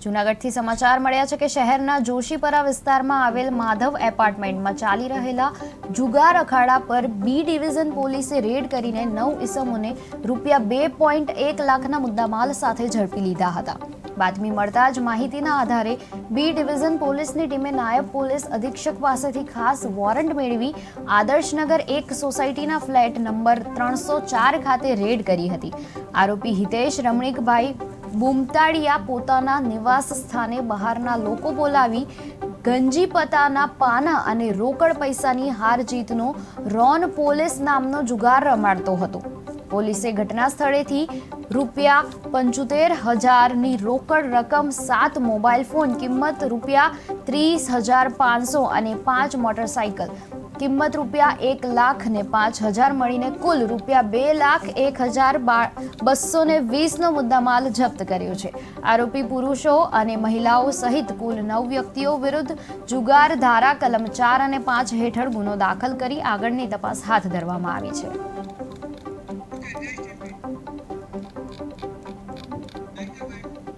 જૂનાગઢથી સમાચાર મળ્યા છે કે શહેરના જોશીપરા વિસ્તારમાં આવેલ માધવ એપાર્ટમેન્ટમાં ચાલી રહેલા જુગાર અખાડા પર બી ડિવિઝન પોલીસે રેડ કરીને 9 ઇસમોને રૂપિયા 2.1 લાખના મુદ્દામાલ સાથે ઝડપી લીધા હતા। બાતમી મળતા જ માહિતીના આધારે બી ડિવિઝન પોલીસની ટીમે નાયબ પોલીસ અધિક્ષક પાસેથી ખાસ વોરંટ મેળવી આદર્શનગર 1 સોસાયટીના ફ્લેટ નંબર 304 ખાતે રેડ કરી હતી। આરોપી હિતેશ રમણીકભાઈ બુમતાડિયા પોતાના નિવાસ સ્થાને બહારના લોકો બોલાવી ગંજીપતાના પાના અને રોકડ પૈસાની હાર જીતનો રોન પોલીસ નામનો જુગાર રમાડતો હતો। પોલીસે ઘટના સ્થળેથી રૂપિયા 75,000ની રોકડ રકમ, 7 મોબાઈલ ફોન કિંમત રૂપિયા 30,500 અને 5 મોટરસાઇકલ કિંમત રૂપિયા 1,05,000 મળીને કુલ રૂપિયા 2,01,220નો મુદ્દામાલ જપ્ત કર્યો છે। આરોપી પુરુષો અને મહિલાઓ સહિત કુલ 9 વ્યક્તિઓ વિરુદ્ધ જુગાર ધારા કલમ 4 અને 5 હેઠળ ગુનો દાખલ કરી આગળની તપાસ હાથ ધરવામાં આવી છે।